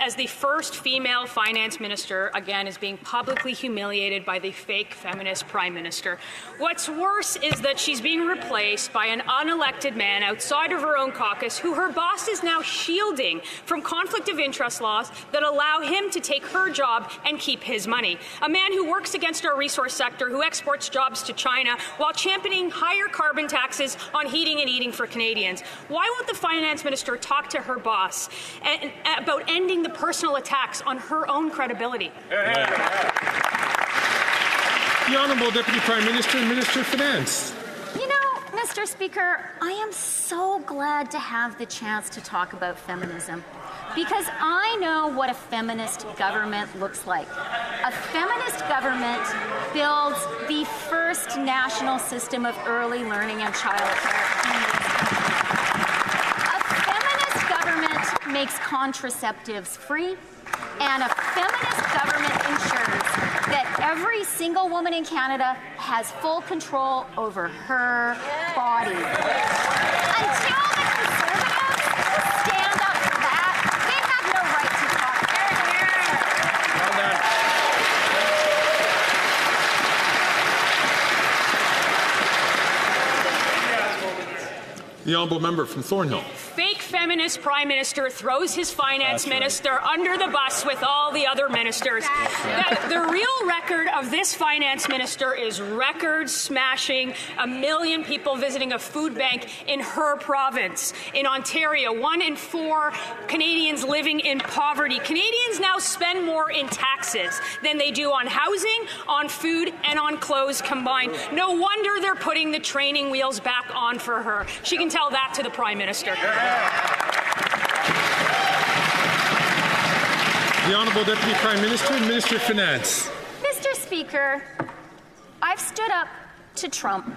as the first female finance minister, again, is being publicly humiliated by the fake feminist prime minister. What's worse is that she's being replaced by an unelected man outside of her own caucus who her boss is now shielding from conflict of interest laws that allow him to take her job and keep his money. A man who works against our resource sector, who exports jobs to China while championing higher carbon taxes on heating and eating for Canadians. Why won't the finance minister talk to her boss about ending the personal attacks on her own credibility? The Honourable Deputy Prime Minister and Minister of Finance. You know, Mr. Speaker, I am so glad to have the chance to talk about feminism, because I know what a feminist government looks like. A feminist government builds the first national system of early learning and childcare in this country. A feminist government makes contraceptives free, and a feminist government ensures that every single woman in Canada has full control over her body. Until the Conservatives stand up for that, they have no right to talk. The Honourable Member from Thornhill. Fake feminist prime minister throws his finance minister under the bus with all the other ministers. The real record of this finance minister is record smashing 1 million people visiting a food bank in her province. In Ontario, 1 in 4 Canadians living in poverty. Canadians now spend more in taxes than they do on housing, on food, and on clothes combined. No wonder they're putting the training wheels back on for her. She can tell that to the Prime Minister. The Honourable Deputy Prime Minister and Minister of Finance. Mr. Speaker, I've stood up to Trump,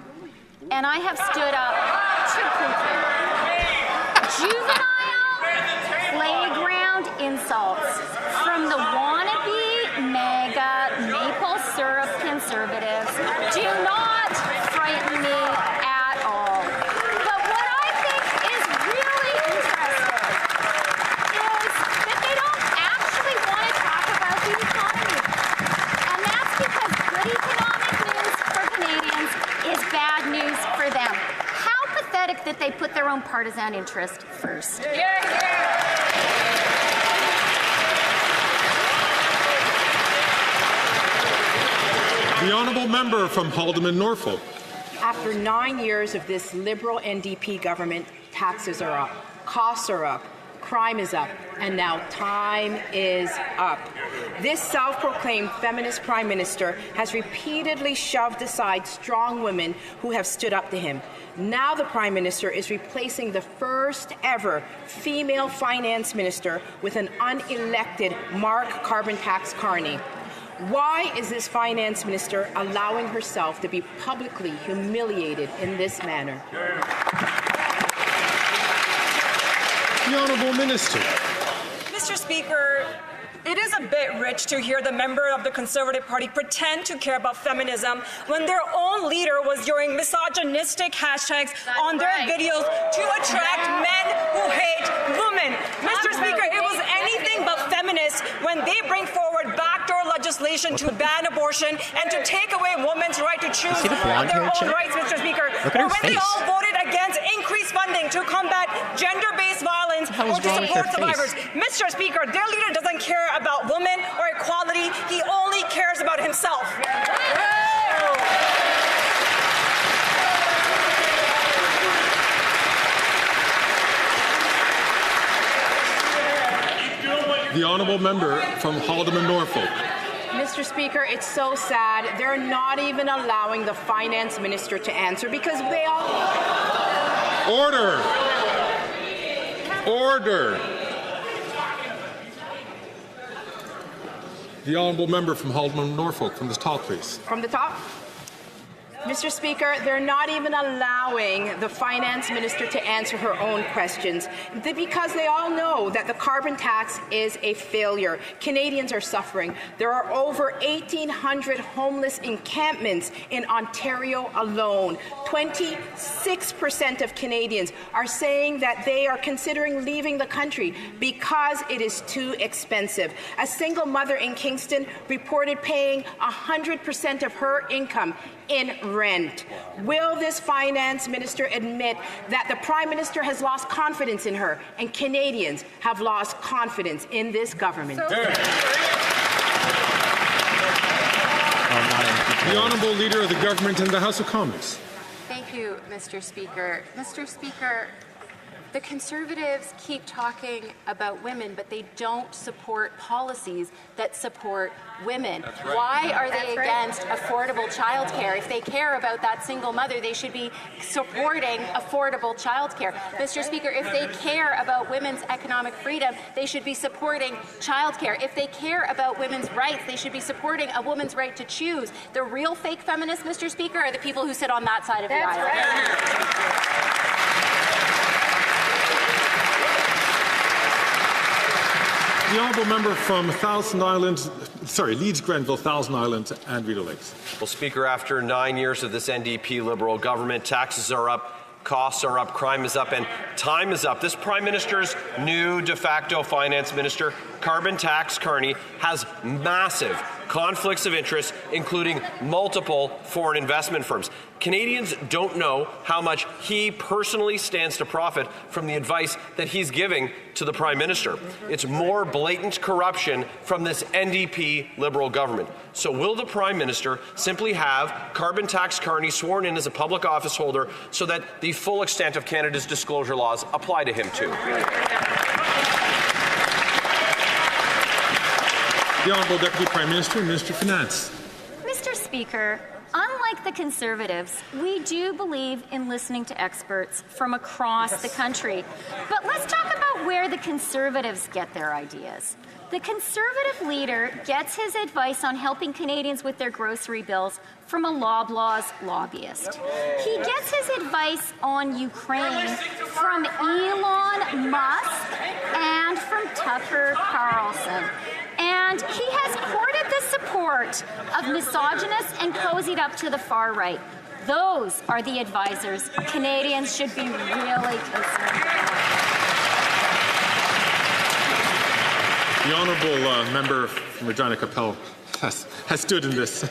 and I have stood up to Putin. Juvenile, playground insults from the wannabe, MAGA, maple syrup conservatives do not frighten me at all. But what I think is really interesting is that they don't actually want to talk about the economy. And that's because good economic news for Canadians is bad news for them. How pathetic that they put their own partisan interest first. The Honourable Member from Haldimand Norfolk. After 9 years of this Liberal NDP government, taxes are up, costs are up, crime is up, and now time is up. This self-proclaimed feminist Prime Minister has repeatedly shoved aside strong women who have stood up to him. Now the Prime Minister is replacing the first ever female finance minister with an unelected Mark Carbon Tax Carney. Why is this finance minister allowing herself to be publicly humiliated in this manner? The Honourable Minister. Mr. Speaker, it is a bit rich to hear the member of the Conservative Party pretend to care about feminism when their own leader was using misogynistic hashtags on their videos to attract men who hate women. Mr. Speaker, it was anything but feminist when they bring forward backdoor legislation to ban abortion and to take away women's right to choose their own rights, Mr. Speaker. Or when they all voted against increased funding to combat gender-based violence or to support survivors. Mr. Speaker, their leader doesn't care about women or equality. He only cares about himself. The Honourable Member from Haldimand Norfolk. Mr. Speaker, it's so sad. They're not even allowing the finance minister to answer because they all... Order! Order! The Honourable Member from Haldimand Norfolk, from the top, please. From the top? Mr. Speaker, they're not even allowing the finance minister to answer her own questions because they all know that the carbon tax is a failure. Canadians are suffering. There are over 1,800 homeless encampments in Ontario alone. 26% of Canadians are saying that they are considering leaving the country because it is too expensive. A single mother in Kingston reported paying 100% of her income in rent. Will this finance minister admit that the Prime Minister has lost confidence in her and Canadians have lost confidence in this government? The Honourable Leader of the Government in the House of Commons. Thank you, Mr. Speaker. Mr. Speaker, the Conservatives keep talking about women, but they don't support policies that support women. Right. Why are they against affordable childcare? If they care about that single mother, they should be supporting affordable childcare. Mr. Speaker, if they care about women's economic freedom, they should be supporting childcare. If they care about women's rights, they should be supporting a woman's right to choose. The real fake feminists, Mr. Speaker, are the people who sit on that side of the aisle. Right. The honourable member from Leeds Grenville, Thousand Islands and Rideau Lakes. Well, Speaker, after 9 years of this NDP Liberal government, taxes are up, costs are up, crime is up, and time is up. This Prime Minister's new de facto finance minister, Carbon Tax Carney, has massive conflicts of interest, including multiple foreign investment firms. Canadians don't know how much he personally stands to profit from the advice that he's giving to the Prime Minister. It's more blatant corruption from this NDP Liberal government. So will the Prime Minister simply have Carbon Tax Carney sworn in as a public office holder so that the full extent of Canada's disclosure laws apply to him too? The Honourable Deputy Prime Minister and Minister of Finance. Mr. Speaker, unlike the Conservatives, we do believe in listening to experts from across the country. But let's talk about where the Conservatives get their ideas. The Conservative leader gets his advice on helping Canadians with their grocery bills from a Loblaws lobbyist. He gets his advice on Ukraine from Elon Musk and from Tucker Carlson. And he has courted the support of misogynists and cozied up to the far right. Those are the advisors Canadians should be really concerned about. The honourable member from Regina Capel has stood in this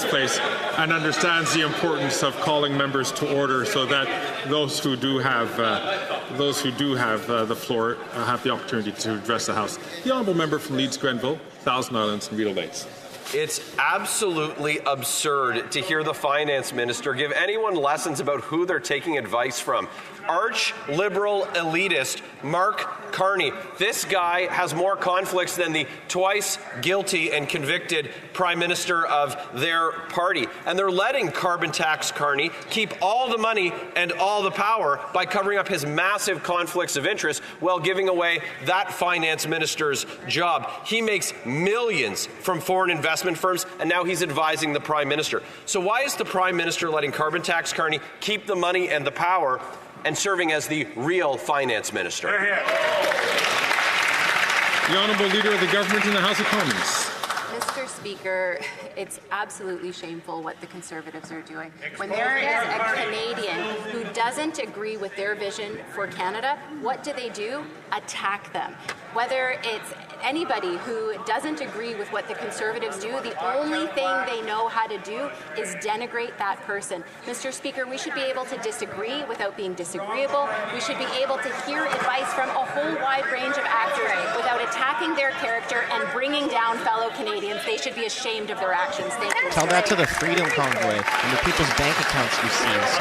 place and understands the importance of calling members to order so that those who do have the floor have the opportunity to address the House. The honourable member from Leeds Grenville, Thousand Islands and Rideau Lakes. It's absolutely absurd to hear the finance minister give anyone lessons about who they're taking advice from. Arch-liberal elitist Mark Carney. This guy has more conflicts than the twice guilty and convicted Prime Minister of their party. And they're letting Carbon Tax Carney keep all the money and all the power by covering up his massive conflicts of interest while giving away that finance minister's job. He makes millions from foreign investment firms, and now he's advising the Prime Minister. So why is the Prime Minister letting Carbon Tax Carney keep the money and the power and serving as the real finance minister? The Honourable Leader of the Government in the House of Commons. Mr. Speaker, it's absolutely shameful what the Conservatives are doing. When there is a Canadian who doesn't agree with their vision for Canada, what do? Attack them. Whether it's anybody who doesn't agree with what the Conservatives do, the only thing they know how to do is denigrate that person. Mr. Speaker, we should be able to disagree without being disagreeable. We should be able to hear advice from a whole wide range of actors without attacking their character and bringing down fellow Canadians. They should be ashamed of their actions. Thank you. Tell that to the Freedom Convoy and the people's bank accounts you seized.